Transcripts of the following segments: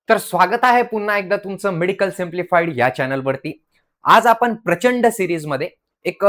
तर स्वागत आहे पुन्हा एकदा तुमचं मेडिकल सिम्प्लिफाईड या चॅनलवरती. आज आपण प्रचंड सिरीजमध्ये एक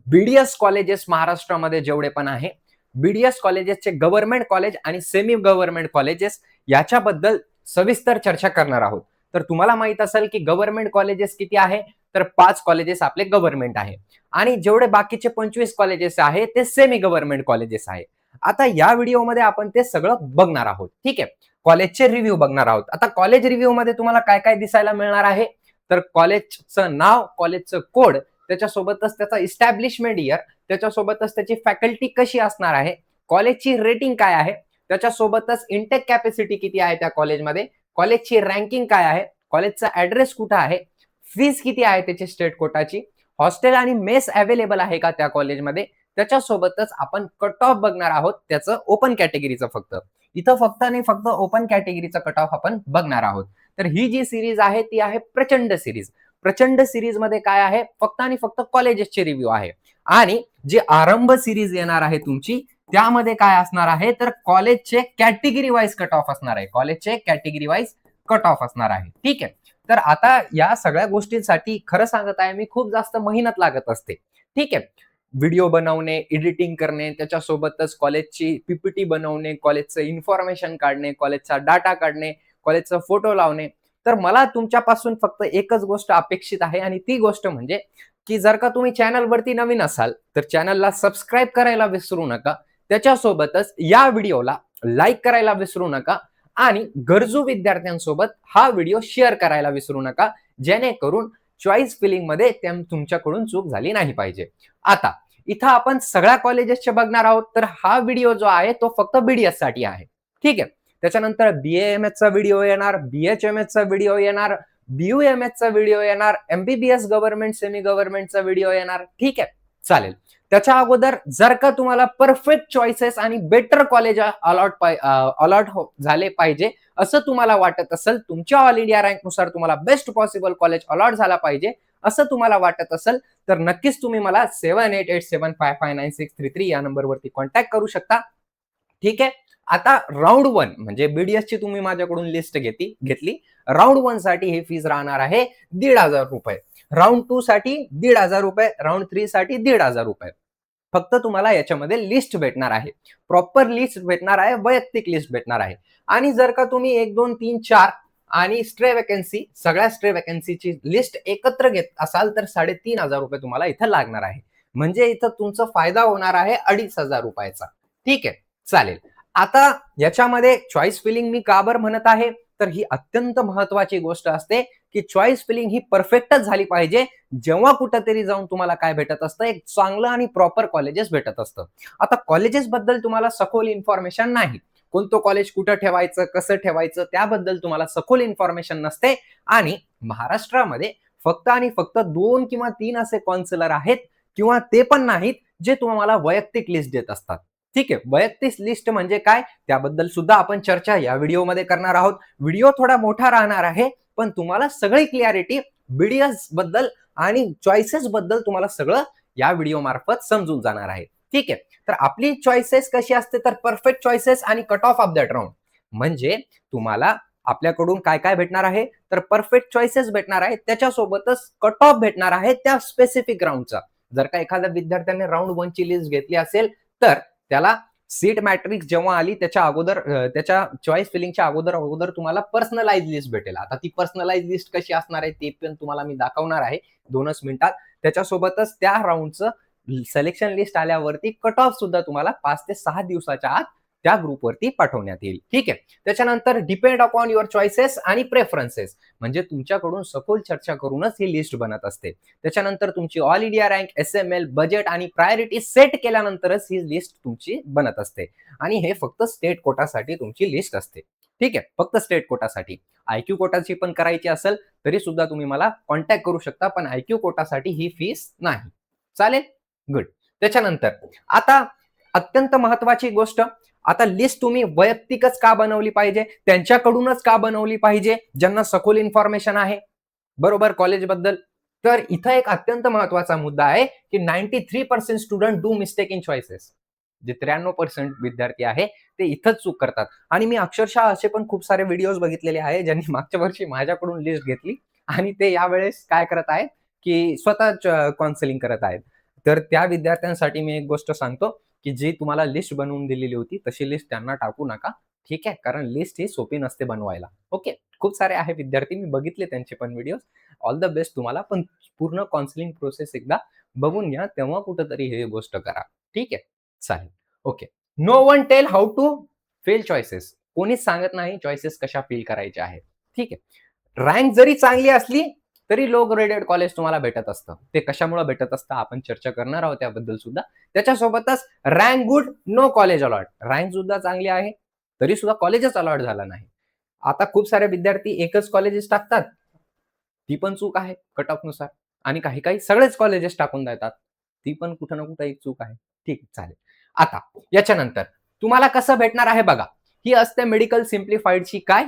बीडीएस कॉलेजेस महाराष्ट्रामध्ये जेवढे पण आहे, बीडीएस कॉलेजेसचे गव्हर्नमेंट कॉलेज आणि सेमी गव्हर्नमेंट कॉलेजेस याच्याबद्दल सविस्तर चर्चा करणार आहोत. तर तुम्हाला माहित असेल की गव्हर्नमेंट कॉलेजेस किती आहे, तर 5 कॉलेजेस आपले गव्हर्नमेंट आहे आणि जेवढे बाकीचे 25 कॉलेजेस आहे ते सेमी गव्हर्नमेंट कॉलेजेस आहे. आता या व्हिडिओमध्ये आपण ते सगळं बघणार आहोत. ठीक आहे. कॉलेजचे रिव्ह्यू बघणार आहोत. आता कॉलेज रिव्ह्यू मध्ये तुम्हाला काय काय दिसायला मिळणार आहे, तर कॉलेजचं नाव, कॉलेजचं कोड, त्याच्यासोबतच त्याचा इस्टॅब्लिशमेंट इयर, त्याच्यासोबतच त्याची फॅकल्टी कशी असणार आहे, कॉलेजची रेटिंग काय आहे, त्याच्यासोबतच इंटेक कॅपॅसिटी किती आहे त्या कॉलेजमध्ये, कॉलेजची रँकिंग काय आहे, कॉलेजचा ऍड्रेस कुठं आहे, फीस किती आहे त्याची स्टेट कोटाची, हॉस्टेल आणि मेस अवेलेबल आहे का त्या कॉलेजमध्ये, त्याच्यासोबतच आपण कट ऑफ बघणार आहोत त्याचं ओपन कॅटेगरीचं फक्त. इथं फक्त आणि फक्त ओपन कॅटेगरीचा कट ऑफ आपण बघणार आहोत. तर ही जी सिरीज आहे ती आहे प्रचंड सिरीज. प्रचंड सिरीज मध्ये काय आहे, फक्त आणि फक्त कॉलेजेसचे रिव्ह्यू आहे. आणि जी आरंभ सिरीज येणार आहे तुमची, त्यामध्ये काय असणार आहे, तर कॉलेजचे कॅटेगरी वाईज कट ऑफ असणार आहे. कॉलेजचे कॅटेगरी वाईज कट ऑफ असणार आहे. ठीक आहे. तर आता या सगळ्या गोष्टींसाठी खरं सांगत आहे मी, खूप जास्त मेहनत लागत असते. ठीक आहे. व्हिडिओ बनवणे, एडिटिंग करणे, त्याच्यासोबतच कॉलेजची पीपीटी बनवणे, कॉलेजचं इन्फॉर्मेशन काढणे, कॉलेजचा डाटा काढणे, कॉलेजचा फोटो लावणे. तर मला तुमच्यापासून फक्त एकच गोष्ट अपेक्षित आहे आणि ती गोष्ट म्हणजे की जर का तुम्ही चॅनलवरती नवीन असाल तर चॅनलला सबस्क्राईब करायला विसरू नका. त्याच्यासोबतच या व्हिडिओला लाईक करायला विसरू नका आणि गरजू विद्यार्थ्यांसोबत हा व्हिडिओ शेअर करायला विसरू नका, जेणेकरून चॉईस फिलिंग मध्ये तुमच्याकडून चूक झाली नाही पाहिजे. आता इथं आपण सगळ्या कॉलेजेसचे बघणार आहोत, तर हा व्हिडिओ जो आहे तो फक्त बीडीएस साठी आहे. ठीक आहे. त्याच्यानंतर बीएएमएस चा व्हिडिओ येणार, बीएचएमएस चा व्हिडिओ येणार, बीयूएमएस चा व्हिडिओ येणार, एमबीबीएस गव्हर्नमेंट सेमी गव्हर्नमेंटचा व्हिडिओ येणार. ठीक आहे, चालेल. त्याच्या अगोदर जर का तुम्हाला परफेक्ट चॉईसेस आणि बेटर कॉलेज अलॉट झाले पाहिजे असं तुम्हाला वाटत असेल, तुमच्या ऑल इंडिया रँक नुसार तुम्हाला बेस्ट पॉसिबल कॉलेज अलॉट झाला पाहिजे असं तुम्हाला वाटत असेल, तर नक्कीच तुम्ही मला 7887559633 या नंबरवरती कॉन्टॅक्ट करू शकता. ठीक आहे. आता राऊंड 1 म्हणजे बीडीएस ची तुम्ही माझ्याकडून लिस्ट घेतली. राऊंड 1 साठी ही फीज राहणार आहे 1,500 रुपये, राऊंड 2 साठी 1,500 रुपये, राऊंड 3 साठी 1,500 रुपये. फक्त तुम्हाला याच्यामध्ये लिस्ट भेटणार आहे, प्रॉपर लिस्ट भेटणार आहे, वैयक्तिक लिस्ट भेटणार आहे. आणि जर का तुम्ही 1, 2, 3, 4 आणि स्ट्रे वॅकन्सी, सगळ्या स्ट्रे वॅकन्सीची लिस्ट एकत्र घेत असाल तर 3,500 रुपये तुम्हाला इथं लागणार आहे. म्हणजे इथं तुमचा फायदा होणार आहे 2,500 रुपयाचा. ठीक आहे, चालेल. आता याच्यामध्ये चॉईस फिलिंग मी का बरं म्हणत आहे, तर ही अत्यंत महत्वाची गोष्ट असते की चॉईस फिलिंग ही परफेक्टच झाली पाहिजे. जेव्हा कुठेतरी जाऊन तुम्हाला काय भेटत असतं, एक चांगलं आणि प्रॉपर कॉलेजेस भेटत असतं. आता कॉलेजेस बद्दल तुम्हाला सखोल इन्फॉर्मेशन नाही, कोणतं कॉलेज कुठं ठेवायचं, कसं ठेवायचं, त्याबद्दल तुम्हाला सखोल इन्फॉर्मेशन नसते. आणि महाराष्ट्रामध्ये फक्त आणि फक्त 2 किंवा 3 असे काउन्सिलर आहेत, किंवा ते पण नाहीत, जे तुम्हाला वैयक्तिक लिस्ट देत असतात. ठीक आहे. वैयक्तिक लिस्ट म्हणजे काय, त्याबद्दल सुद्धा आपण चर्चा या व्हिडिओमध्ये करणार आहोत. व्हिडिओ थोडा मोठा राहणार आहे, पण तुम्हाला सगळी क्लिअरिटी बीडीएस बद्दल आणि चॉईसेस बद्दल तुम्हाला सगळं या व्हिडिओ मार्फत समजून जाणार आहे. ठीक आहे. तर आपली चॉईसेस कशी असते, तर परफेक्ट चॉईसेस आणि cut off of that round. म्हणजे तुम्हाला आपल्याकडून काय काय भेटणार आहे, तर परफेक्ट चॉईसेस भेटणार आहे, त्याच्यासोबतच कट ऑफ भेटणार आहे त्या स्पेसिफिक राऊंडचा. जर का एखाद्या विद्यार्थ्याने राऊंड 1 ची लिस्ट घेतली असेल, तर त्याला सीट मॅट्रिक्स जेव्हा आली त्याच्या अगोदर, त्याच्या चॉईस फिलिंगच्या अगोदर तुम्हाला पर्सनलाइज लिस्ट भेटेल. आता ती पर्सनलाइज लिस्ट कशी असणार आहे ते पण तुम्हाला मी दाखवणार आहे 2च मिनिटात. त्याच्यासोबतच त्या राऊंडचं सिलेक्शन लिस्ट आल्यावरती कट ऑफ सुद्धा तुम्हाला 5 ते 6 दिवसाच्या आत त्या ग्रुपवरती पाठवण्यात येईल. ठीक आहे. त्याच्यानंतर डिपेंड अपॉन युअर चॉईसेस आणि प्रेफरन्सेस, म्हणजे तुमच्याकडून सखोल चर्चा करूनच ही लिस्ट बनत असते. त्याच्यानंतर तुमची all India rank, SML, budget आणि प्रायोरिटी सेट केल्यानंतरच ही लिस्ट तुमची बनत असते. आणि हे फक्त स्टेट कोटासाठी तुमची लिस्ट असते. ठीक आहे, फक्त स्टेट कोटासाठी. आयक्यू कोटाची पण करायची असेल तरी सुद्धा तुम्ही मला कॉन्टॅक्ट करू शकता, पण आयक्यू कोटासाठी ही फीस नाही. चालेल, गुड. त्याच्यानंतर आता अत्यंत महत्वाची गोष्ट, आता लिस्ट तुम्ही वैयक्तिकच का बनवली पाहिजे, त्यांच्याकडूनच का बनवली पाहिजे ज्यांना सखोल इन्फॉर्मेशन आहे बरोबर कॉलेज बद्दल. तर इथं एक अत्यंत महत्वाचा मुद्दा आहे की 93% student do mistake in choices. जे 93% विद्यार्थी आहे ते इथंच चूक करतात. आणि मी अक्षरशः असे पण खूप सारे व्हिडिओज बघितलेले आहे, ज्यांनी मागच्या वर्षी माझ्याकडून लिस्ट घेतली आणि ते यावेळेस काय करत आहेत, की स्वतःच काउन्सिलिंग करत आहेत. तर त्या विद्यार्थ्यांसाठी मी एक गोष्ट सांगतो, की जी तुम्हाला लिस्ट बनवून दिलेली होती, तशी लिस्ट त्यांना टाकू नका. ठीक आहे. कारण लिस्ट ही सोपी नसते बनवायला. ओके. खूप सारे आहे विद्यार्थी, मी बघितले त्यांचे पण व्हिडिओज. ऑल द बेस्ट तुम्हाला. पण पूर्ण काउन्सिलिंग प्रोसेस एकदा बघून घ्या, तेव्हा कुठेतरी ही गोष्ट करा. ठीक आहे. चालेल. Okay. No one tell how to fill choices. कोणीच सांगत नाही चॉईसेस कशा फिल करायच्या आहेत. ठीक आहे. रँक जरी चांगली असली तरी लो ग्रेडेड कॉलेज तुम्हाला भेटत असतं. ते कशामुळे भेटत असतं आपण चर्चा करणार आहोत त्याबद्दल सुद्धा. त्याच्यासोबतच rank good, no college allot. Rank सुद्धा चांगली आहे, तरी सुद्धा कॉलेजच अलॉट झाला नाही. आता खूप सारे विद्यार्थी एकच कॉलेजेस टाकतात. ती पण चूक आहे कट ऑफ नुसार. आणि काही सगळेच कॉलेजेस टाकून देतात. ती पण कुठं ना कुठं एक चूक आहे. ठीक चालेल. आता याच्यानंतर तुम्हाला कसं भेटणार आहे बघा. ही असते मेडिकल सिम्प्लिफाईडची काय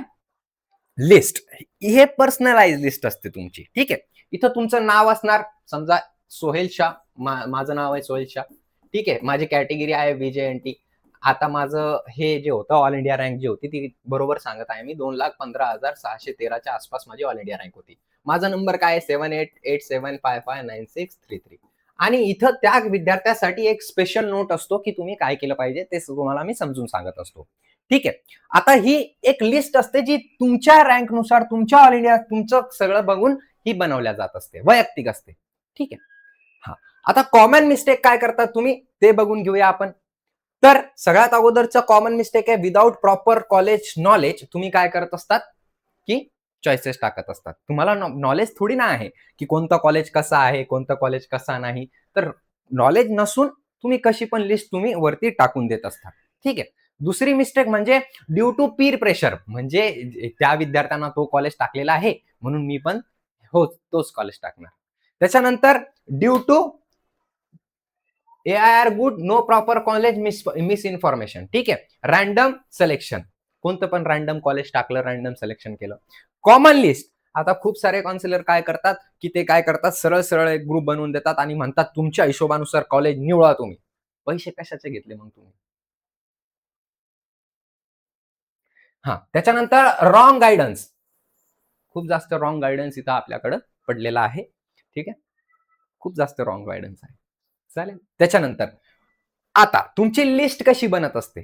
लिस्ट. हे पर्सनलाइज लिस्ट असते तुमची. ठीक आहे. इथं तुमचं नाव असणार, समजा सोहेल शाह. माझं नाव आहे सोहेल शाह. ठीक आहे. माझी कॅटेगरी आहे VJNT. आता माझं हे जे होतं ऑल इंडिया रँक जी होती ती बरोबर सांगत आहे मी 2,15,613च्या आसपास माझी ऑल इंडिया रँक होती. माझा नंबर काय आहे 7887559633. आणि इथं त्या विद्यार्थ्यासाठी एक स्पेशल नोट असतो, की तुम्ही काय केलं पाहिजे ते तुम्हाला मी समजून सांगत असतो. ठीक आहे. आता ही एक लिस्ट असते जी तुमच्या रँकनुसार तुमच्या ऑल इंडिया तुमचं सगळं बघून ही बनवल्या जात असते, वैयक्तिक असते. ठीक आहे. हा. आता कॉमन मिस्टेक काय करतात तुम्ही ते बघून घेऊया आपण. तर सगळ्यात अगोदरचं कॉमन मिस्टेक आहे विदाउट प्रॉपर कॉलेज नॉलेज तुम्ही काय करत असतात, की चॉईसेस टाकत असतात. तुम्हाला नॉलेज थोडी ना आहे, की कोणतं कॉलेज कसं आहे, कोणतं कॉलेज कसा नाही. तर नॉलेज नसून तुम्ही कशी पण लिस्ट तुम्ही वरती टाकून देत असतात. ठीक आहे. दुसरी मिस्टेक म्हणजे ड्यू टू पीर प्रेशर, म्हणजे त्या विद्यार्थ्यांना तो कॉलेज टाकलेला आहे म्हणून मी पण हो तोच कॉलेज टाकणार. त्याच्यानंतर due to AIR good, no proper college miss information. ठीक आहे. रॅन्डम सिलेक्शन, कोणतं पण रॅन्डम कॉलेज टाकलं, रॅन्डम सिलेक्शन केलं. Common list. आता खूप सारे काउन्सिलर काय करतात, की ते काय करतात सरळ सरळ एक ग्रुप बनवून देतात आणि म्हणतात तुमच्या हिशोबानुसार कॉलेज निवडा तुम्ही. पैसे कशाचे घेतले मग तुम्ही? हा. त्याच्यानंतर रॉंग गायडन्स. खूप जास्त रॉंग गायडन्स इथं आपल्याकडं पडलेला आहे. ठीक आहे. खूप जास्त रॉंग गायडन्स आहे. चालेल. त्याच्यानंतर आता तुमची लिस्ट कशी बनत असते,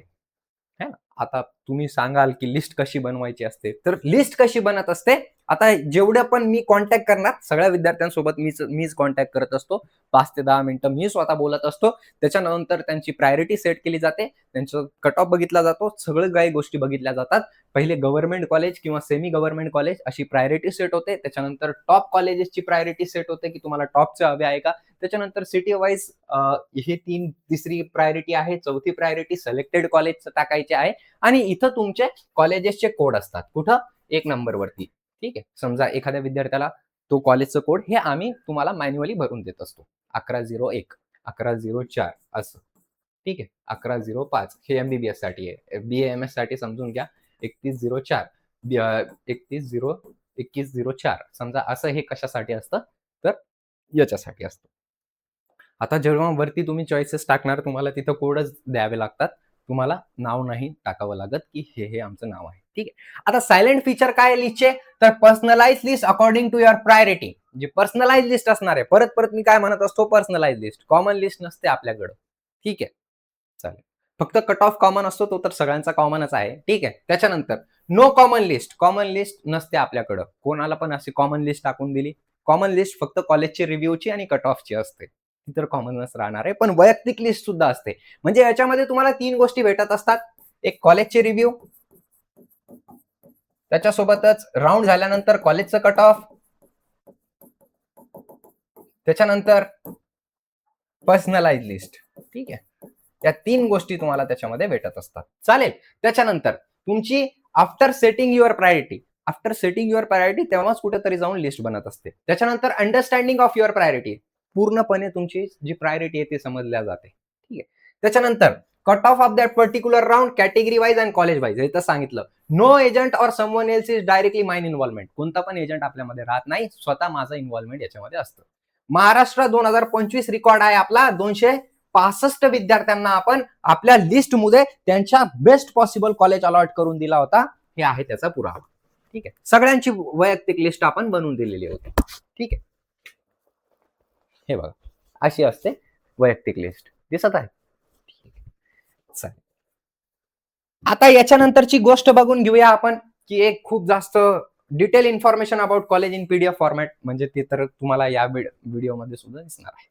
है ना? आता तुम्ही सांगाल की लिस्ट कशी बनवायची असते, तर लिस्ट कशी बनत असते. आता जेवढं पण मी कॉन्टॅक्ट करणार सगळ्या विद्यार्थ्यांसोबत मीच कॉन्टॅक्ट करत असतो. 5 ते 10 मिनिटं मी स्वतः बोलत असतो. त्याच्यानंतर त्यांची प्रायोरिटी सेट केली जाते, त्यांचं कट ऑफ बघितला जातो, सगळं काही गोष्टी बघितल्या जातात. पहिले गव्हर्नमेंट कॉलेज किंवा सेमी गव्हर्नमेंट कॉलेज अशी प्रायोरिटी सेट होते. त्याच्यानंतर टॉप कॉलेजेसची प्रायोरिटी सेट होते, की तुम्हाला टॉपचे हवे आहे का. त्याच्यानंतर सिटी वाईज हे तिसरी प्रायोरिटी आहे. चौथी प्रायोरिटी सिलेक्टेड कॉलेजचं टाकायचे आहे. आणि इथं तुमचे कॉलेजेसचे कोड असतात. कुठं? 1 नंबरवरती. ठीक आहे. समजा एखाद्या विद्यार्थ्याला तो कॉलेजचं कोड हे आम्ही तुम्हाला मॅन्युअली भरून देत असतो. 1101, 1104 असं. ठीक आहे. 1105 हे MBBS साठी आहे. BAMS साठी समजून घ्या 3104, 2104. समजा असं हे कशासाठी असतं, तर याच्यासाठी असतं. आता जेव्हा वरती तुम्ही चॉईसेस टाकणार तुम्हाला तिथं कोडच द्यावे लागतात. तुम्हाला नाव नाही टाकावं लागत, की हे आमचं नाव आहे. ठीक आहे. आता सायलेंट फीचर काय आहे लिस्टचे, तर personalise list according to your priority. जे पर्सनलाइज लिस्ट असणार आहे. परत परत मी काय म्हणत असतो, पर्सनलाइज लिस्ट. कॉमन लिस्ट नसते आपल्याकडं. ठीक आहे. चालेल. फक्त कट ऑफ कॉमन असतो, तो तर सगळ्यांचा कॉमनच आहे. ठीक आहे. त्याच्यानंतर no common list. Common list नसते आपल्याकडं. कोणाला पण अशी कॉमन लिस्ट टाकून दिली. कॉमन लिस्ट फक्त कॉलेजची रिव्ह्यूची आणि कट ऑफची असते. ती तर कॉमनच राहणार आहे. पण वैयक्तिक लिस्ट सुद्धा असते. म्हणजे याच्यामध्ये तुम्हाला 3 गोष्टी भेटत असतात. एक कॉलेजचे रिव्ह्यू, त्याच्यासोबतच राउंड झाल्यानंतर कॉलेजचं कट ऑफ, त्याच्यानंतर पर्सनलाइज लिस्ट. ठीक आहे. या 3 गोष्टी तुम्हाला त्याच्यामध्ये भेटत असतात. चालेल. त्याच्यानंतर तुमची after setting your priority. After setting your priority तेव्हाच कुठेतरी जाऊन लिस्ट बनत असते. त्याच्यानंतर अंडरस्टँडिंग ऑफ युअर प्रायोरिटी. पूर्णपणे तुमची जी प्रायोरिटी आहे ती समजल्या जाते. ठीक आहे. त्याच्यानंतर cut off of that particular round category wise and college wise. इथं सांगितलं no agent or someone else is directly mine involvement. कोणता पण एजंट आपल्यामध्ये राहत नाही. स्वतः माझं इन्व्हॉल्वमेंट याच्यामध्ये असतं. महाराष्ट्र 2025 रेकॉर्ड आहे आपला 200 65 विद्यार्थ्यांना आपण आपल्या लिस्टमध्ये त्यांच्या बेस्ट पॉसिबल कॉलेज अलॉट करून दिला होता. हे आहे त्याचा पुरावा. ठीक आहे, सगळ्यांची वैयक्तिक लिस्ट आपण बनवून दिलेली होती. ठीक आहे, हे बघा अशी असते वैयक्तिक लिस्ट, दिसत आहे. चालेल, आता याच्यानंतरची गोष्ट बघून घेऊया आपण, की एक खूप जास्त detail information about college in PDF format, म्हणजे ते तर तुम्हाला या व्हिडिओमध्ये सुद्धा दिसणार आहे.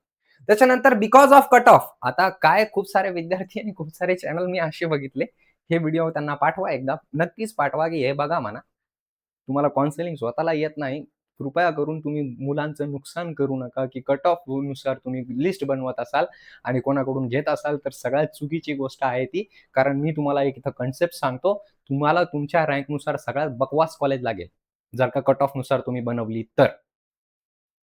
त्याच्यानंतर बिकॉज ऑफ कट ऑफ, आता काय खूप सारे विद्यार्थी आणि खूप सारे चॅनल मी असे बघितले, हे व्हिडिओ त्यांना पाठवा, एकदा नक्कीच पाठवा, की हे बघा म्हणा, तुम्हाला काउन्सिलिंग स्वतःला येत नाही, कृपया करून तुम्ही मुलांचं नुकसान करू नका, की कट ऑफ नुसार तुम्ही लिस्ट बनवत असाल आणि कोणाकडून घेत असाल तर सगळ्यात चुकीची गोष्ट आहे ती. कारण मी तुम्हाला एक इथं कन्सेप्ट सांगतो, तुम्हाला तुमच्या रँकनुसार सगळ्यात बकवास कॉलेज लागेल जर का कट ऑफ नुसार तुम्ही बनवली तर.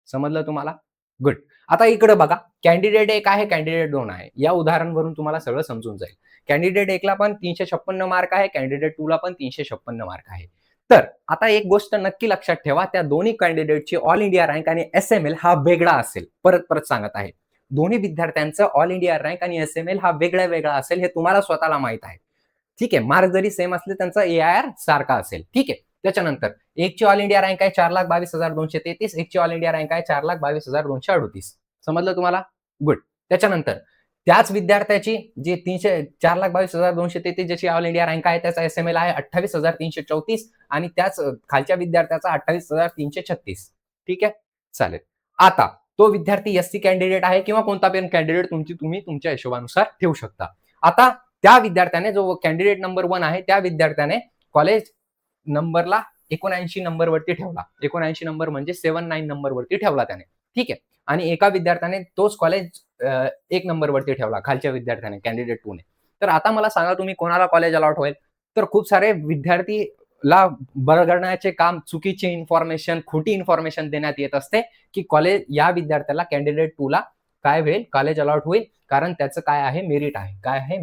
समजलं तुम्हाला? गुड. आता इकडे बघा, कॅन्डिडेट 1 आहे, कॅन्डिडेट 2 आहे. या उदाहरणावरून तुम्हाला सगळं समजून जाईल. कॅन्डिडेट 1 ला पण 356 मार्क आहे, कॅन्डिडेट 2 ला पण 356 मार्क आहे. तर आता एक गोष्ट नक्की लक्षात ठेवा, त्या दोन्ही कॅन्डिडेटची ऑल इंडिया रँक आणि एसएमएल हा वेगळा असेल. परत परत सांगत आहे, दोन्ही विद्यार्थ्यांचं ऑल इंडिया रँक आणि एसएमएल हा वेगळा वेगळा असेल, हे तुम्हाला स्वतःला माहित आहे. ठीक आहे, मार्क जरी सेम असले त्यांचा एआयआर सारखा असेल. ठीक आहे, त्याच्यानंतर एकची ऑल इंडिया रँक आहे 4,22,233, एकची ऑल इंडिया रँक आहे 4,22,238. समजलं तुम्हाला? गुड. त्याच्यानंतर त्याच विद्यार्थ्याची जी 4,22,233 ज्याची ऑल इंडिया रँक आहे त्याचा एसएमएल आहे 28,334 आणि त्याच खालच्या विद्यार्थ्याचा 28,336. ठीक आहे, चालेल. आता तो विद्यार्थी एससी कॅन्डिडेट आहे किंवा कोणता पण कॅन्डिडेट तुम्ही तुमच्या हिशोबानुसार ठेवू शकता. आता त्या विद्यार्थ्याने, जो कॅन्डिडेट नंबर 1 आहे, त्या विद्यार्थ्याने कॉलेज नंबरला 79 नंबर वरती ठेवला. 79 नंबर म्हणजे 79 नंबर वरती ठेवला त्याने. ठीक आहे, आणि एका विद्यार्थ्याने तोच कॉलेज 1 नंबर वरती ठेवला, खालच्या विद्यार्थ्याने, कॅन्डिडेट 2 ने. तर आता मला सांगा, तुम्ही कोणाला कॉलेज अलॉट होईल? तर खूप सारे विद्यार्थीला बळगण्याचे काम, चुकीची इन्फॉर्मेशन, खोटी इन्फॉर्मेशन देण्यात येत असते, की कॉलेज या विद्यार्थ्याला, कॅन्डिडेट 2 ला काय होईल, कॉलेज अलॉट होईल, कारण त्याचं काय आहे, मेरिट आहे. काय आहे,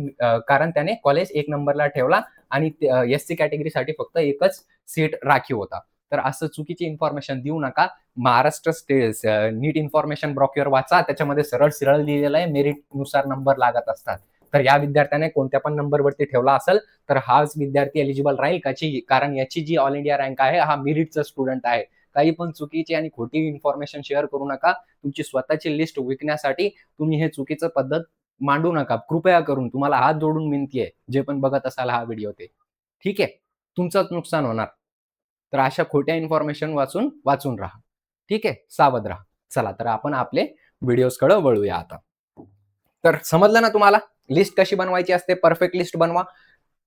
कारण त्याने कॉलेज 1 नंबरला ठेवला आणि एससी कॅटेगरीसाठी फक्त एकच सीट राखीव होता. तर असं चुकीची इन्फॉर्मेशन देऊ नका. महाराष्ट्र नीट इन्फॉर्मेशन ब्रोक्युअर वाचा, त्याच्यामध्ये सरळ सरळ लिहिलेलं आहे, मेरिट नुसार नंबर लागत असतात. तर या विद्यार्थ्याने कोणत्या पण नंबरवरती ठेवला असेल तर हाच विद्यार्थी एलिजिबल राहील, कारण याची जी ऑल इंडिया रँक आहे, हा मेरिटचा स्टुडंट आहे. काही पण चुकीची आणि खोटी इन्फॉर्मेशन शेअर करू नका. तुमची स्वतःची लिस्ट विकण्यासाठी तुम्ही हे चुकीचं पद्धत मांडू नका. कृपया करून तुम्हाला हात जोडून विनंती आहे, जे पण बघत असाल हा व्हिडिओ ते. ठीक आहे, तुमचंच नुकसान होणार. तर अशा खोट्या इन्फॉर्मेशन वाचून राहा. ठीक आहे, सावध राहा. चला, तर आपण आपले व्हिडिओजकडे वळूया आता. तर समजलं ना तुम्हाला, लिस्ट कशी बनवायची असते? परफेक्ट लिस्ट बनवा,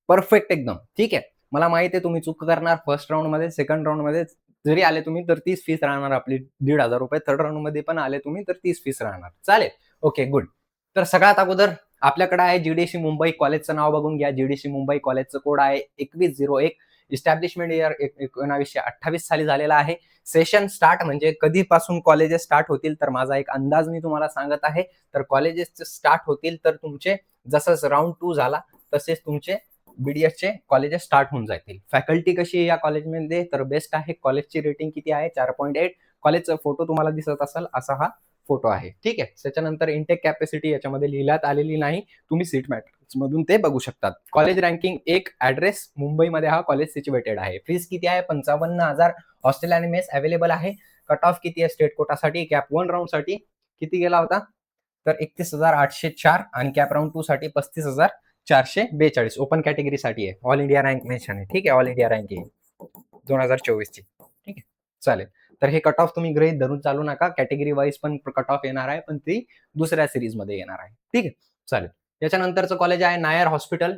परफेक्ट एकदम. ठीक आहे, मला माहिती आहे तुम्ही चूक करणार फर्स्ट राऊंड मध्ये, सेकंड राऊंड मध्ये जरी आले तुम्ही तर 30 फीस राहणार आपली, 1,500 रुपये. थर्ड राऊंड मध्ये पण आले तुम्ही तर 30 फीस राहणार. चालेल, ओके, गुड. तर सगळ्यात अगोदर आपल्याकडे आहे जीडीसी मुंबई. कॉलेजचं नाव बघून घ्या. जीडीसी मुंबई कॉलेजचं कोड आहे 2101. इस्टॅब्लिशमेंट इयर 1928 साली झालेला आहे. सेशन स्टार्ट म्हणजे कधीपासून कॉलेजेस स्टार्ट होतील, तर माझा एक अंदाज मी तुम्हाला सांगत आहे. तर कॉलेजेस स्टार्ट होतील तर तुमचे जसं राऊंड 2 झाला तसेच तुमचे बीडीएसचे कॉलेजेस स्टार्ट होऊन जातील. फॅकल्टी कशी आहे या कॉलेजमध्ये? तर बेस्ट आहे. कॉलेजची रेटिंग किती आहे? 4.8. कॉलेजचा फोटो तुम्हाला दिसत असेल, असा हा फोटो आहे. ठीक आहे, त्याच्यानंतर इंटेक कॅपॅसिटी याच्यामध्ये लिहिण्यात आलेली नाही, तुम्ही सीट मॅट्रिक्स मधून ते बघू शकतात. कॉलेज रँकिंग 1, ऍड्रेस मुंबईमध्ये हा कॉलेज सिच्युएटेड आहे. फीस किती आहे? 55,000. हॉस्टेल आणि मेस अवेलेबल आहे. कट ऑफ किती आहे स्टेट कोटासाठी? कॅप 1 राऊंड साठी किती गेला होता? तर 31,804 आणि कॅप राऊंड 2 साठी 35,442. ओपन कॅटेगरीसाठी आहे. ऑल इंडिया रँक मेन्शन आहे. ठीक आहे, ऑल इंडिया रँक आहे 2024 ची. ठीक आहे, चालेल. तर हे कट ऑफ तुम्ही गृहीत धरून चालू नका. कॅटेगरी वाईज पण कट ऑफ येणार आहे, पण ती दुसऱ्या सिरीज मध्ये येणार आहे. ठीक आहे, चालेल. त्याच्यानंतरचं कॉलेज आहे नायर हॉस्पिटल.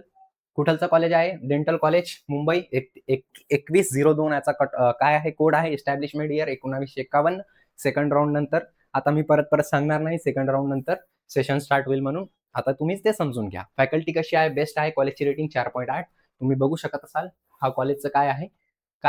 कुठलचं कॉलेज आहे? Dental college Mumbai. 2102 याचा काय आहे, कोड आहे. Establishment year 1951. सेकंड राऊंड नंतर, आता मी परत सांगणार नाही, सेकंड राऊंड नंतर सेशन स्टार्ट होईल म्हणून. आता तुम्हीच ते समजून घ्या. फॅकल्टी कशी आहे? बेस्ट आहे. कॉलेजची रेटिंग 4.8. तुम्ही बघू शकत असाल. हा कॉलेजचं काय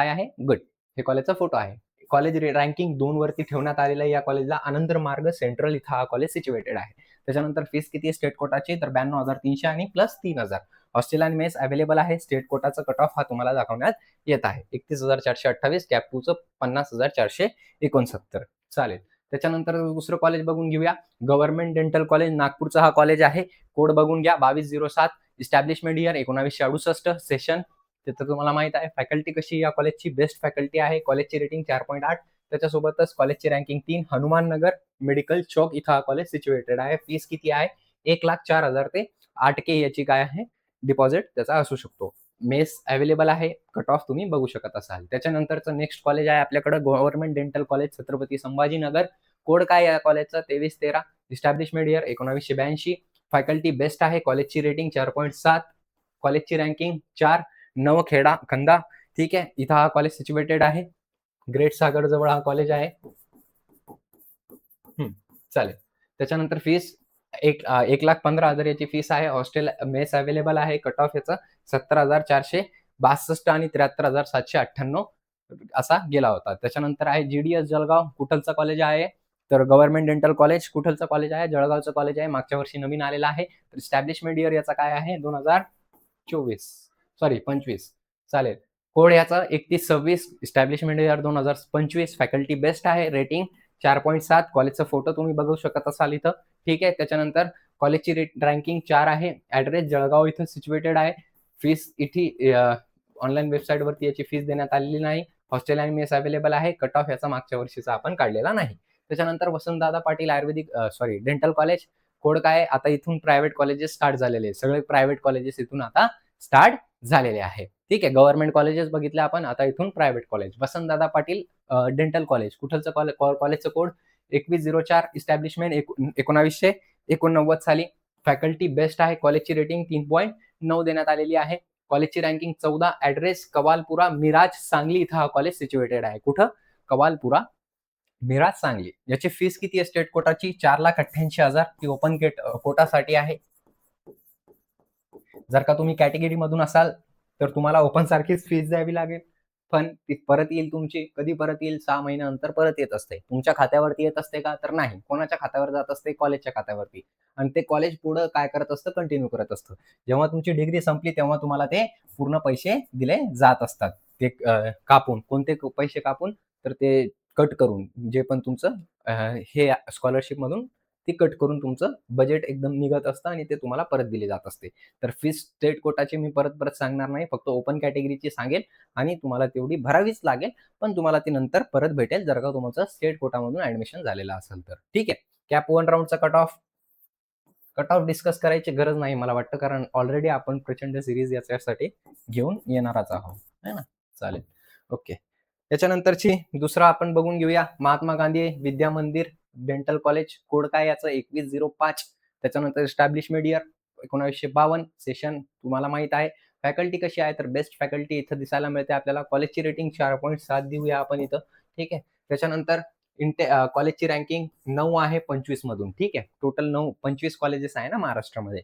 आहे? गुड. हे कॉलेजचा फोटो आहे. कॉलेज रँकिंग 2 वरती ठेवण्यात आलेलं आहे या कॉलेजला. आनंद मार्ग सेंट्रल इथं हा कॉलेज सिच्युएटेड आहे. त्याच्यानंतर फीस किती आहे स्टेट कोटाची? तर 92,300 आणि प्लस 3,000. हॉस्टेल आणि मेस अवेलेबल आहे. स्टेट कोटाचा कट ऑफ हा तुम्हाला दाखवण्यात येत आहे. 31,428. कॅप 2चं 50,469. चालेल. त्याच्यानंतर दुसरं कॉलेज बघून घेऊया, गव्हर्नमेंट डेंटल कॉलेज नागपूरचा हा कॉलेज आहे. कोड बघून घ्या 2207, इस्टॅब्लिशमेंट इयर 1968, सेशन तिथं तुम्हाला माहित आहे. फॅकल्टी कशी या कॉलेजची बेस्ट फॅकल्टी आहे. कॉलेजची रेटिंग 4.8. त्याच्यासोबतच कॉलेजची रँकिंग 3. हनुमान नगर मेडिकल चौक इथं हा कॉलेज सिच्युएटेड आहे. फीस किती आहे? 1,04,000 ते 8K याची काय आहे डिपॉझिट त्याचा असू शकतो. मेस अवेलेबल आहे. कट ऑफ तुम्ही बघू शकत असाल. त्याच्यानंतरचं नेक्स्ट कॉलेज आहे आपल्याकडे government dental college Chhatrapati Sambhajinagar. Code काय या कॉलेजचा? 2313. Establishment year 1982. फॅकल्टी बेस्ट आहे. कॉलेजची रेटिंग 4.7. कॉलेजची रँकिंग 4. नवखेडा खंदा. ठीक आहे, इथं हा कॉलेज सिच्युएटेड आहे. ग्रेट सागर जवळ हा कॉलेज आहे. चालेल. त्याच्यानंतर फीस 1,15,000 याची फीस आहे. हॉस्टेल मेस अवेलेबल आहे. कट ऑफ याचा 70,462 आणि 73,798 असा गेला होता. त्याच्यानंतर आहे GDS जळगाव. कुठलचं कॉलेज आहे? तर गव्हर्नमेंट डेंटल कॉलेज. कुठलचं कॉलेज आहे? जळगावचं कॉलेज आहे. मागच्या वर्षी नवीन आलेलं आहे. तर इस्टॅब्लिशमेंट इयर याचा काय आहे? 25. चालेल. कोड याचा 3126. Establishment year 2025. फॅकल्टी बेस्ट आहे. रेटिंग 4.7. कॉलेजचा फोटो तुम्ही बघू शकत असाल इथं. ठीक आहे. त्याच्यानंतर कॉलेजची रँकिंग 4 आहे. ऍड्रेस जळगाव इथं सिच्युएटेड आहे. फीस इथे ऑनलाईन वेबसाईटवरती याची फीस देण्यात आलेली नाही. हॉस्टेल आणि मेस अवेलेबल आहे. कट ऑफ याचा मागच्या वर्षीचा आपण काढलेला नाही. त्याच्यानंतर वसंतदादा पाटील आयुर्वेदिक डेंटल कॉलेज. कोड काय? आता इथून प्रायव्हेट कॉलेजेस स्टार्ट झालेले. सगळे प्रायव्हेट कॉलेजेस इथून आता स्टार्ट झालेले आहे. ठीक आहे. गव्हर्नमेंट कॉलेजेस बघितले आपण. आता इथून private college. Vasantdada Patil dental college. कुठलचं कॉलेजचं कोड? 2104. इस्टॅब्लिशमेंट 1989 साली. फॅकल्टी बेस्ट आहे. कॉलेजची रेटिंग 3.9 देण्यात आलेली आहे. कॉलेजची रँकिंग 14. ऍड्रेस कवालपुरा मिराज सांगली इथं हा कॉलेज सिच्युएटेड आहे. कुठं? कवालपुरा मिराज सांगली. याची फीस किती आहे स्टेट कोटाची? 4,88,000. ती ओपन कोटासाठी आहे. जर का तुम्ही कॅटेगरी मधून असाल तर तुम्हाला ओपन सारखीच फीस द्यावी लागेल. पण ती परत येईल तुमची. कधी परत येईल? 6 महिन्यानंतर परत येत असते. तुमच्या खात्यावरती येत असते का? तर नाही. कोणाच्या खात्यावर जात असते? कॉलेजच्या खात्यावरती. आणि ते कॉलेज पुढं काय करत असतं? कंटिन्यू करत असतं. जेव्हा तुमची डिग्री संपली तेव्हा तुम्हाला ते पूर्ण पैसे दिले जात असतात. ते कापून. कोणते पैसे कापून? तर ते कट करून. जे पण तुमचं हे स्कॉलरशिप मधून ती कट करून तुमचं बजेट एकदम निघत असतं आणि ते तुम्हाला परत दिले जात असते. तर फीस स्टेट कोटाची मी परत सांगणार नाही. फक्त ओपन कॅटेगरीची सांगेल आणि तुम्हाला तेवढी भरावीच लागेल. पण तुम्हाला ती नंतर परत भेटेल जर का तुमचं स्टेट कोटामधून ऍडमिशन झालेलं असेल तर. ठीक आहे. कॅप 1 राऊंडचा कट ऑफ डिस्कस करायची गरज नाही मला वाटतं, कारण ऑलरेडी आपण प्रचंड सिरीज याच्यासाठी घेऊन येणारच आहोत, है ना. चालेल. ओके. त्याच्यानंतरची दुसरा आपण बघून घेऊया, महात्मा गांधी विद्या मंदिर डेंटल कॉलेज. कोड काय याचं? 2105. त्याच्यानंतर इस्टॅब्लिशमेंट इयर 1952. सेशन तुम्हाला माहित आहे. फॅकल्टी कशी आहे? तर बेस्ट फॅकल्टी इथं दिसायला मिळते आपल्याला. कॉलेजची रेटिंग 4.7 देऊया आपण इथं. ठीक आहे. त्याच्यानंतर कॉलेजची रँकिंग 9 आहे 25 मधून. ठीक आहे. टोटल 25 कॉलेजेस आहे ना महाराष्ट्रामध्ये.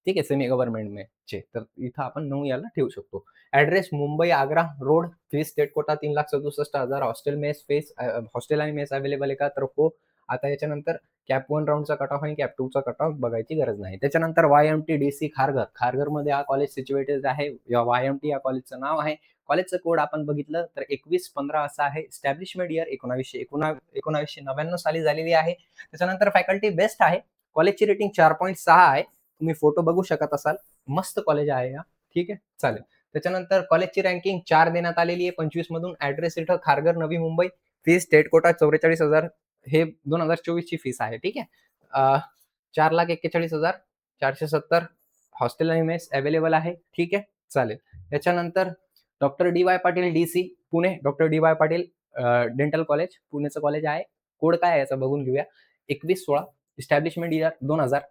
ठीक आहे. सेमी गव्हर्नमेंटचे. तर इथं आपण 9 याला ठेवू शकतो. Address Mumbai Agra road. Fees state quota 3,67,000. Hostel mess hostel आणि मेस अवेलेबल आहे का? तर हो. आता याच्यानंतर कॅप 1 राऊंडचा कट ऑफ आणि कॅप 2 चा कट ऑफ बघायची गरज नाही. त्याच्यानंतर YMTDC खारघरमध्ये हा कॉलेज सिच्युएटेड आहे. YMT या कॉलेजचं नाव आहे. कॉलेजचं कोड आपण बघितलं तर 2115 असं आहे. इस्टॅब्लिशमेंट इयर 1999 साली झालेली आहे. त्याच्यानंतर फॅकल्टी बेस्ट आहे. कॉलेजची रेटिंग 4.6 आहे. तुम्ही फोटो बघू शकत असाल. मस्त कॉलेज आहे या. ठीक आहे. चालेल. त्याच्यानंतर कॉलेजची रँकिंग 4 देण्यात आलेली आहे 25 मधून. ऍड्रेस इथं Kharghar Navi Mumbai. Fees state quota 44,000. हे 2024 ची फीस आहे. ठीक आहे. 4,41,470. हॉस्टेल आणि मेस अवेलेबल आहे. ठीक आहे. चालेल. त्याच्यानंतर doctor DY Patil DC Pune. Doctor DY Patil dental college पुणेचं कॉलेज आहे. कोड काय आहे याचा बघून घेऊया. 2116. Establishment year 2000.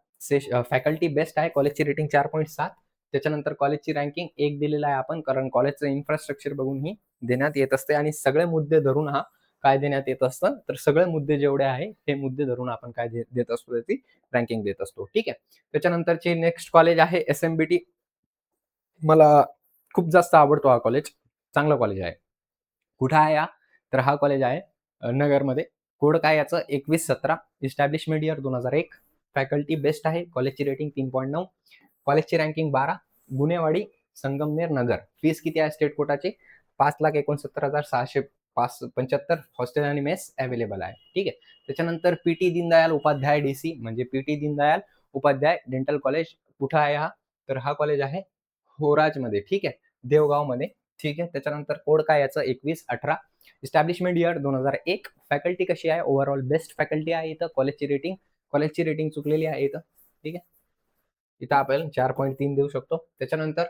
फॅकल्टी बेस्ट आहे. कॉलेजची रेटिंग 4.7. त्याच्यानंतर कॉलेजची रँकिंग 1 दिलेला आहे आपण, कारण कॉलेजचं इन्फ्रास्ट्रक्चर बघून ही देण्यात येत असते आणि सगळे मुद्दे धरून हा काय देण्यात येत असतं. तर सगळे मुद्दे जेवढे आहे हे मुद्दे धरून आपण काय देत असतो, त्याची रँकिंग देत असतो. ठीक आहे. त्याच्यानंतरची नेक्स्ट कॉलेज आहे SMBT. मला खूप जास्त आवडतो हा कॉलेज. चांगलं कॉलेज आहे. कुठं आहे हा? तर हा कॉलेज आहे नगरमध्ये. कोड काय याचं? 2117. Establishment year 2001. फॅकल्टी बेस्ट आहे. कॉलेजची रेटिंग 3.9. कॉलेजची रँकिंग 12. गुन्हेवाडी संगमनेर नगर. फीस किती आहे स्टेट कोटाची? 5,69,600 75 हॉस्टेल आणि मेस अवेलेबल आहे. ठीक आहे. त्याच्यानंतर पीटी दीनदयाल उपाध्याय डीसी म्हणजे PT Deendayal Upadhyay dental college कुठं आहे हा? तर हा कॉलेज आहे होराजमध्ये. ठीक आहे. देवगावमध्ये. ठीक आहे. त्याच्यानंतर कोड काय याचं 2118. Establishment year 2001. फॅकल्टी कशी आहे? ओव्हरऑल बेस्ट फॅकल्टी आहे इथं. कॉलेजची रेटिंग चुकलेली आहे इथं. ठीक आहे. इथं आपण 4.3 देऊ शकतो. त्याच्यानंतर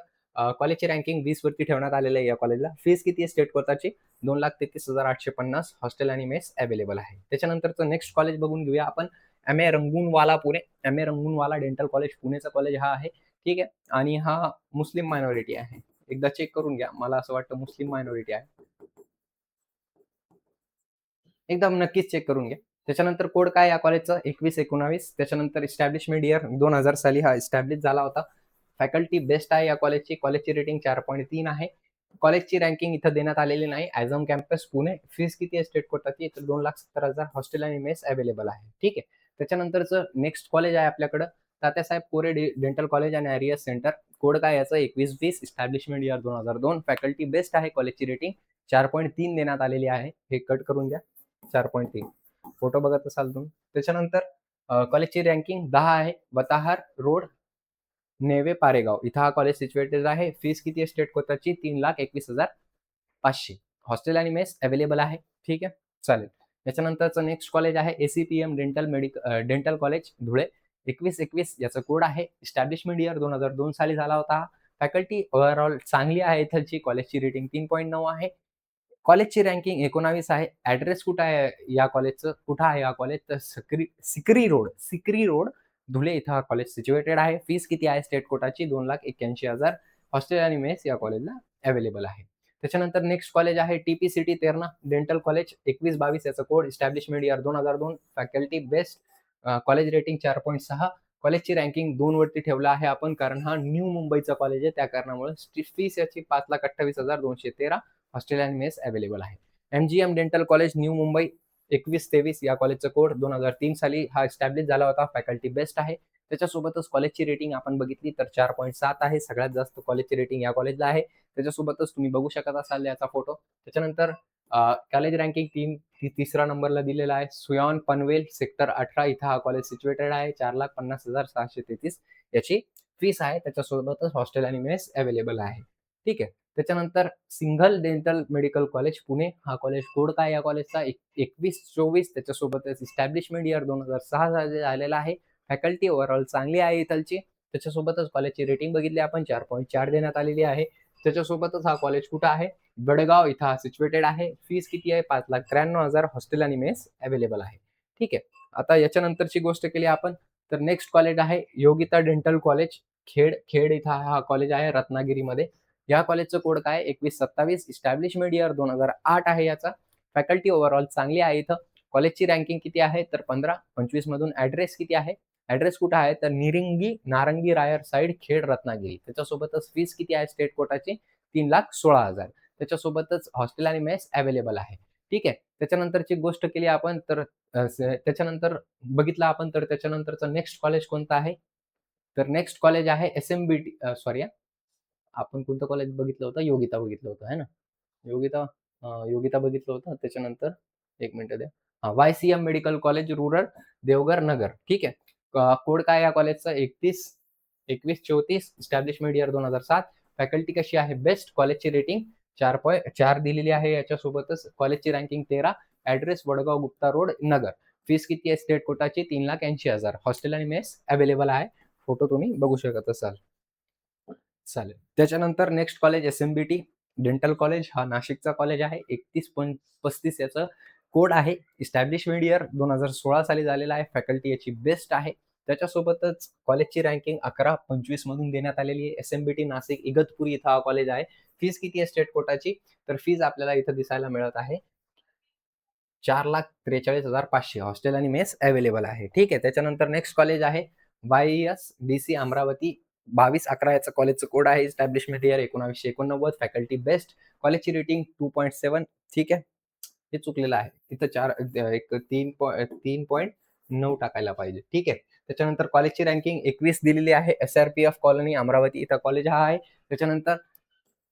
कॉलेजची रँकिंग 20 वरती ठेवण्यात आलेलं आहे या कॉलेजला. फीस किती आहे स्टेट कोटाची? 2,33,850. हॉस्टेल आणि मेस अवेलेबल आहे. त्याच्यानंतरचं नेक्स्ट कॉलेज बघून घेऊया आपण. M A Rangoonwala Pune. M A Rangoonwala dental college पुणेचा कॉलेज हा आहे. ठीक आहे. आणि हा मुस्लिम मायनॉरिटी आहे. एकदा चेक करून घ्या. मला असं वाटतं मुस्लिम मायनॉरिटी आहे. एकदम नक्कीच चेक करून घ्या. त्याच्यानंतर कोड काय या कॉलेजचा? 2119. त्याच्यानंतर इस्टॅब्लिशमेंट इयर 2000 साली हा इस्टॅब्लिश झाला होता. फॅकल्टी बेस्ट आहे या कॉलेजची. कॉलेजची रेटिंग 4.3 आहे. कॉलेजची रँकिंग इथं देण्यात आलेली नाही. ॲझम कॅम्पस पुणे. फीस किती आहे स्टेट कोटाची? तर 2,70,000. हॉस्टेल आणि मेस अवेलेबल आहे. ठीक आहे. त्याच्यानंतरचं नेक्स्ट कॉलेज आहे आपल्याकडं तात्यासाहेब कोरे डेंटल कॉलेज आणि आरियस सेंटर. कोड काय याचं? 2120. Establishment year 2002. फॅकल्टी बेस्ट आहे. कॉलेजची रेटिंग 4.3 देण्यात आलेली आहे. हे कट करून द्या. 4.3 फोटो बघत असाल तुम्ही. त्याच्यानंतर कॉलेजची रँकिंग 10 आहे. वताहार रोड नेवे पारेगाव इथं हा कॉलेज सिच्युएटेड आहे. फीस किती आहे स्टेट कोटाची? 3,21,500. हॉस्टेल आणि मेस अवेलेबल आहे. ठीक आहे. चालेल. त्याच्यानंतरचं नेक्स्ट कॉलेज आहे एसीपीएम डेंटल कॉलेज धुळे. 2121 याचा कोड आहे. इस्टॅब्लिशमेंट इयर 2002 साली झाला होता. फॅकल्टी ओव्हरऑल चांगली आहे इथलची. कॉलेजची रेटिंग 3.9 आहे. कॉलेजची रँकिंग 19 आहे. ॲड्रेस कुठं आहे या कॉलेजचं? कुठं आहे हा कॉलेज? तर सिकरी रोड धुळे इथं हा कॉलेज सिच्युएटेड आहे. फीस किती आहे स्टेट कोटाची? 2,81,000. हॉस्टेल आणि मेस या कॉलेजला अवेलेबल आहे. त्याच्यानंतर नेक्स्ट कॉलेज आहे टीपीसीटी तेरणा डेंटल कॉलेज. 2122 याचा code. Establishment year 2002. Faculty best. College rating 4.6. कॉलेजची रँकिंग 2 वरती ठेवला आहे आपण कारण हा न्यू मुंबईचा कॉलेज आहे त्या कारणामुळे फीस याची 5,28,213. हॉस्टेल आणि मेस अवेलेबल आहे. MGM dental college new Mumbai 2123 या कॉलेजचा कोड 2003 साली हा एस्टॅब्लिश झाला होता. फॅकल्टी बेस्ट आहे. त्याच्यासोबतच कॉलेजची रेटिंग आपण बघितली तर 4.7 आहे. सगळ्यात जास्त कॉलेजची रेटिंग या कॉलेजला आहे. त्याच्यासोबतच तुम्ही बघू शकत असाल याचा फोटो. त्याच्यानंतर कॉलेज रँकिंग तिसरा नंबरला दिलेला आहे. सुयॉन पनवेल सेक्टर 18 इथं हा कॉलेज सिच्युएटेड आहे. 4,50,633 याची फीस आहे. त्याच्यासोबतच हॉस्टेल आणि मेस अवेलेबल आहे. ठीक आहे. त्याच्यानंतर Singhal dental medical college Pune हा कॉलेज कोड काय या कॉलेजचा? 2124. त्याच्यासोबतच इस्टॅब्लिशमेंट इयर 2006 साली झालेला आहे. फॅकल्टी ओव्हरऑल चांगली आहे इथलची. त्याच्यासोबतच कॉलेजची रेटिंग बघितली आपण 4.4 देण्यात आलेली आहे. त्याच्यासोबतच हा कॉलेज कुठं आहे? बेळगाव इथं हा सिच्युएटेड आहे. फीस किती आहे? 5,93,000. हॉस्टेल आणि मेस अवेलेबल आहे. ठीक आहे. आता याच्यानंतरची गोष्ट केली आपण तर नेक्स्ट कॉलेज आहे योगिता डेंटल कॉलेज खेड इथं हा कॉलेज आहे रत्नागिरीमध्ये. या कॉलेजचं कोड काय? 2127. इस्टॅब्लिशमेंट इयर 2008 आहे याचा. फॅकल्टी ओव्हरऑल चांगली आहे इथं. कॉलेजची रँकिंग किती आहे? तर 15-25 मधून. ॲड्रेस किती आहे? ॲड्रेस कुठं आहे? तर नारंगी रायर साईड खेड रत्नागिरी. त्याच्यासोबतच फीस किती आहे स्टेट कोटाची? 3,16,000. त्याच्यासोबतच हॉस्टेल आणि मेस अवेलेबल आहे. ठीक आहे. त्याच्यानंतरची गोष्ट केली आपण तर त्याच्यानंतर बघितलं आपण तर त्याच्यानंतरचं नेक्स्ट कॉलेज कोणतं आहे? तर नेक्स्ट कॉलेज आहे एसएमबीटी सॉरी आपण कोणतं कॉलेज बघितलं होतं? योगिता बघितलं होतं है ना? योगिता बघितलं होतं. त्याच्यानंतर एक मिनिट द्या. वायसीएम मेडिकल कॉलेज रूरल देवघर नगर. ठीक आहे. कोड काय या कॉलेजचा? 2134. Establishment year 2007. फॅकल्टी कशी आहे? बेस्ट. कॉलेजची रेटिंग 4.4 दिलेली आहे. याच्यासोबतच कॉलेजची ranking 13. Address Vadgaon Gupta road Nagar. Fees किती आहे स्टेट कोटाची? 3,80,000. हॉस्टेल आणि मेस अवेलेबल आहे. फोटो तुम्ही बघू शकत असाल. चालेल. त्याच्यानंतर next college SMBT dental college हा नाशिकचा कॉलेज आहे. 3135 याचं कोड आहे. इस्टॅब्लिशमेंट इयर 2016 साली झालेला आहे. फॅकल्टी याची बेस्ट आहे. त्याच्यासोबतच कॉलेजची रँकिंग 11-25 मधून देण्यात आलेली आहे. एसएमबीटी नाशिक इगतपुरी इथं हा कॉलेज आहे. फीस किती आहे स्टेट कोटाची? तर फीस आपल्याला इथं दिसायला मिळत आहे 4,43,500. हॉस्टेल आणि मेस अवेलेबल आहे. ठीक आहे. त्याच्यानंतर नेक्स्ट कॉलेज आहे YSDC अमरावती 2211 याचं कॉलेजचं कोड आहे. Establishment year 1989. Faculty best. कॉलेजची रेटिंग 2.7. ठीक आहे. हे चुकलेलं आहे. इथं 3.9 टाकायला पाहिजे. ठीक आहे. त्याच्यानंतर कॉलेजची रँकिंग 21 दिलेली आहे. SRPF कॉलनी अमरावती इथं कॉलेज हा आहे. त्याच्यानंतर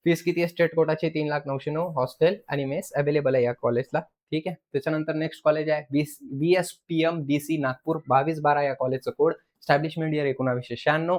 फीस किती आहे स्टेट कोटाची? 3,09,909. हॉस्टेल आणि मेस अवेलेबल आहे या कॉलेजला. ठीक आहे. त्याच्यानंतर नेक्स्ट कॉलेज आहे VSPM DC नागपूर 2212 या कॉलेजचं code. Establishment year 1996.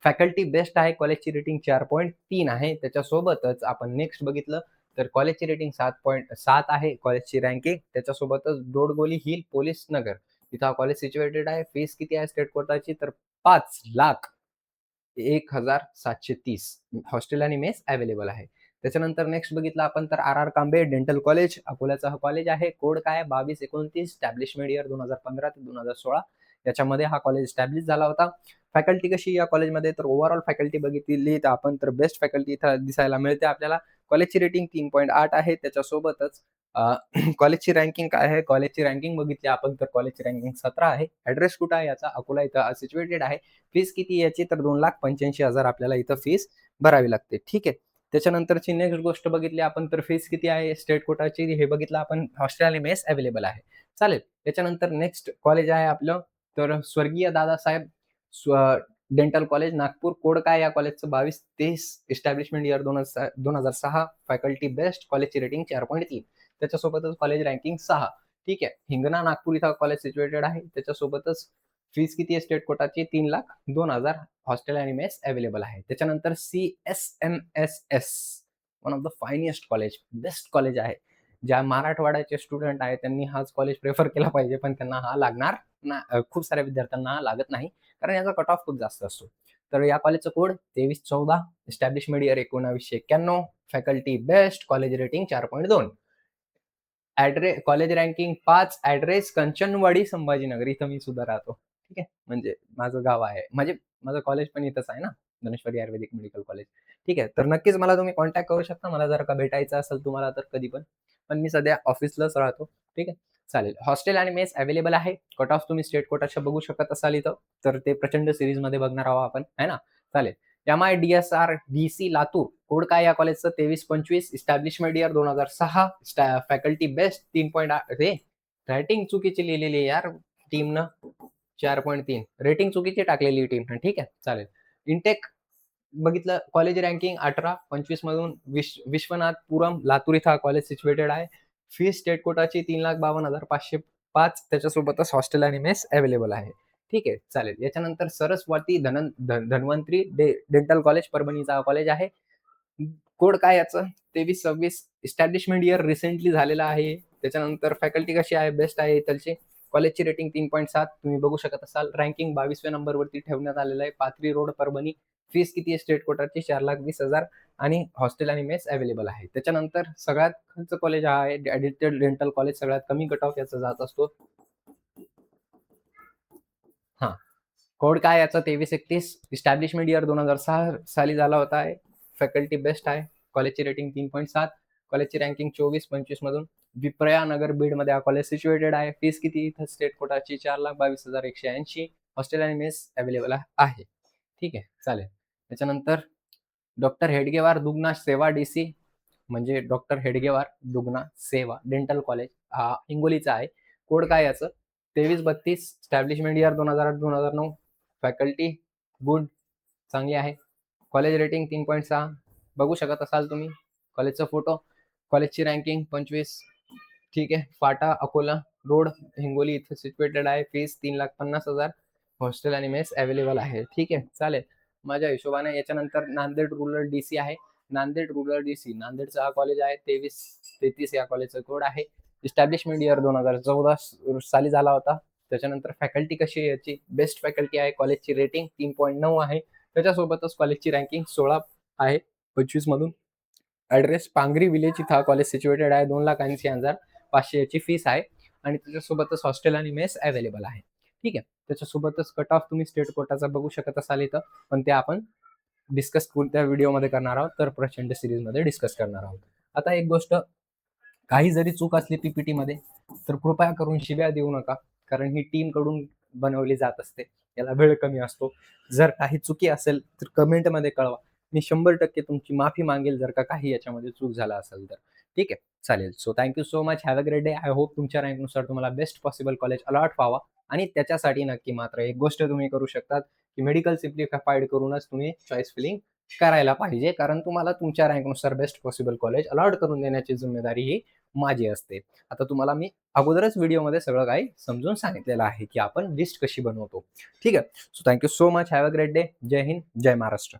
Faculty best आहे. कॉलेजची रेटिंग 4.3 आहे. त्याच्यासोबतच आपण नेक्स्ट बघितलं तर कॉलेजची रेटिंग 7.7 आहे. कॉलेजची रँकिंग त्याच्यासोबतच दोडगोली हिल पोलीस नगर इथं हा कॉलेज सिच्युएटेड आहे. फीस किती आहे स्टेट कोटाची? तर 5,01,730. हॉस्टेल आणि मेस अवेलेबल आहे. त्याच्यानंतर नेक्स्ट बघितलं आपण तर RR कांबे डेंटल कॉलेज अकोल्याचं हा कॉलेज आहे. कोड काय? 2229. एस्टॅब्लिशमेंट इयर 2015 ते 2016 याच्यामध्ये हा कॉलेज एस्टॅब्लिश झाला होता. फॅकल्टी कशी या कॉलेजमध्ये? तर ओव्हरऑल फॅकल्टी बघितली तर आपण तर बेस्ट फॅकल्टी इथं दिसायला मिळते आपल्याला. कॉलेजची रेटिंग 3.8 आहे. त्याच्यासोबतच कॉलेजची रँकिंग काय आहे? कॉलेजची रँकिंग बघितली आपण तर कॉलेजची रँकिंग 17 आहे. ऍड्रेस कुठं आहे याचा? अकोला इथं सिच्युएटेड आहे. फीस किती याची? तर 2,85,000 आपल्याला इथं फीस भरावी लागते. ठीक आहे. त्याच्यानंतरची नेक्स्ट गोष्ट बघितली आपण तर फीस किती आहे स्टेट कोटाची हे बघितलं आपण. हॉस्टेल आणि मेस अवेलेबल आहे. चालेल. त्याच्यानंतर नेक्स्ट कॉलेज आहे आपलं तर स्वर्गीय Dadasaheb dental college Nagpur. Code काय या कॉलेजचं? 2230. Establishment year 2006. Faculty best. कॉलेजची रेटिंग 4.3. त्याच्यासोबतच कॉलेज रँकिंग 6. ठीक आहे. हिंगणा नागपूर इथं कॉलेज सिच्युएटेड आहे. त्याच्यासोबतच फीस किती आहे स्टेट कोटाची? 3,02,000. हॉस्टेल आणि मेस अवेलेबल आहे. त्याच्यानंतर CSMSS one of the finest college best college आहे. ज्या मराठवाड्याचे स्टुडंट आहेत त्यांनी हाच कॉलेज प्रेफर केला पाहिजे पण त्यांना हा लागणार खूप साऱ्या विद्यार्थ्यांना हा लागत नाही कारण याचा कट ऑफ खूप जास्त असतो. तर या कॉलेजचं code 2314. Establishment year 1991. Faculty best. College rating 4.2. College ranking 5. Address Kanchanwadi Sambhajinagar इथं मी सुद्धा राहतो. ठीक आहे. म्हणजे माझं गाव आहे. म्हणजे माझं कॉलेज पण इथंच आहे ना, धनेश्वरी आयुर्वेदिक मेडिकल कॉलेज. ठीक आहे. तर नक्कीच मला तुम्ही कॉन्टॅक्ट करू शकता. मला जर का भेटायचं असेल तुम्हाला तर कधी पण. पण मी सध्या ऑफिसलाच राहतो. ठीक आहे. चालेल. हॉस्टेल आणि मेस अवेलेबल आहे. कट ऑफ तुम्ही स्टेट कोटाच्या बघू शकत असाल इथं. तर ते प्रचंड सिरीजमध्ये बघणार आहोत आपण, है ना? चालेल. MIDSR DC Latur. कोड काय या कॉलेजचं? 2325. Establishment year 2006. Faculty best 3.8. रे रायटिंग चुकीची लिहिलेली यार टीमनं. 4.3. रेटिंग चुकीची टाकलेली टीम. ठीक आहे. चालेल. इंटेक बघितलं कॉलेज रँकिंग 18-25 मधून विश्वनाथपुरम लातूर इथं कॉलेज सिच्युएटेड आहे. फीस स्टेट कोटाची 3,52,505. त्याच्यासोबतच हॉस्टेल आणि मेस अवेलेबल आहे. ठीक आहे. चालेल. याच्यानंतर सरस्वती धन्वंतरी डेंटल कॉलेज परभणीचा कॉलेज आहे. कोड काय याचं? 2326. इस्टॅब्लिशमेंट इयर रिसेंटली झालेला आहे. त्याच्यानंतर फॅकल्टी कशी आहे? बेस्ट आहे इथलची. कॉलेजची रेटिंग 3.7 तुम्ही बघू शकत असाल. रँकिंग 22व्या नंबरवरती ठेवण्यात आलेलं आहे. पाथरी रोड परभणी. फीस किती आहे स्टेट कोटाची? 4,20,000 आणि हॉस्टेल आणि मेस अवेलेबल आहे. त्याच्यानंतर सगळ्यात खालचं कॉलेज हा आहे ॲडिटेड डेंटल कॉलेज. सगळ्यात कमी कट ऑफ याचा जात असतो. हा कोड काय याचा? 2331. इस्टॅब्लिशमेंट इयर 2006 साली झाला होता आहे. फॅकल्टी बेस्ट आहे. कॉलेजची रेटिंग 3.7. कॉलेजची रँकिंग 24-25 मधून. विप्रया नगर बीड मध्ये हा कॉलेज सिच्युएटेड आहे. फीस किती इथं स्टेट कोटाची? 4,22,180. हॉस्टेल आणि मेस अवेलेबल आहे. ठीक आहे. चालेल. त्याच्यानंतर डॉक्टर हेडगेवार दुग्ना सेवा DC म्हणजे डॉक्टर हेडगेवार दुग्ना सेवा डेंटल कॉलेज हा हिंगोलीचा आहे. कोड काय याचं? 2332. स्टॅब्लिशमेंट इयर 2008-2009. फॅकल्टी गुड चांगली आहे. कॉलेज रेटिंग 3.6 बघू शकत असाल तुम्ही. कॉलेजचा फोटो. कॉलेजची रँकिंग 25. ठीक आहे. फाटा अकोला रोड हिंगोली इथं सिच्युएटेड आहे. फीस 3,50,000. हॉस्टेल आणि मेस अवेलेबल आहे. ठीक आहे. चालेल. माझ्या हिशोबाने याच्यानंतर नांदेड रूरल DC आहे. नांदेड रूरल DC नांदेडचा हा कॉलेज आहे. 2333 या कॉलेजचा कोड आहे. इस्टॅब्लिशमेंट इयर 2014 साली झाला होता. त्याच्यानंतर फॅकल्टी कशी आहे याची? बेस्ट फॅकल्टी आहे. कॉलेजची रेटिंग 3.9 आहे. त्याच्यासोबतच कॉलेजची रँकिंग 16 आहे 25 मधून. ऍड्रेस पांगरी विलेज इथं हा कॉलेज सिच्युएटेड आहे. 2,80,500 याची फीस आहे आणि त्याच्यासोबतच हॉस्टेल आणि मेस अवेलेबल आहे. ठीक आहे. त्याच्यासोबतच कट ऑफ तुम्ही स्टेट कोटाचा बघू शकत असाल इथं पण ते आपण डिस्कस कोणत्या व्हिडिओमध्ये करणार आहोत तर प्रचंड सिरीजमध्ये डिस्कस करणार आहोत. आता एक गोष्ट, काही जरी चूक असली PPT मध्ये तर कृपया करून शिव्या देऊ नका कारण ही टीम कडून बनवली जात असते. याला वेळ कमी असतो. जर काही चुकी असेल तर कमेंटमध्ये कळवा. मी 100% तुमची माफी मागेल जर का काही याच्यामध्ये चूक झाला असेल तर. ठीक आहे. चालेल. So thank you so much. Have a great day. I hope तुमच्या रँकनुसार तुम्हाला बेस्ट पॉसिबल कॉलेज अलॉट व्हावा आणि त्याच्यासाठी नक्की मात्र एक गोष्ट तुम्ही करू शकतात की मेडिकल सिम्प्लिफाईड करूनच तुम्ही चॉईस फिलिंग करायला पाहिजे, कारण तुम्हाला तुमच्या रँकनुसार बेस्ट पॉसिबल कॉलेज अलॉट करून देण्याची जिम्मेदारी ही माझी असते. आता तुम्हाला मी अगोदरच व्हिडिओमध्ये सगळं काही समजून सांगितलेलं आहे, की आपण लिस्ट कशी बनवतो. ठीक आहे. So thank you so much. Have a great day. Jai Hind, Jai Maharashtra.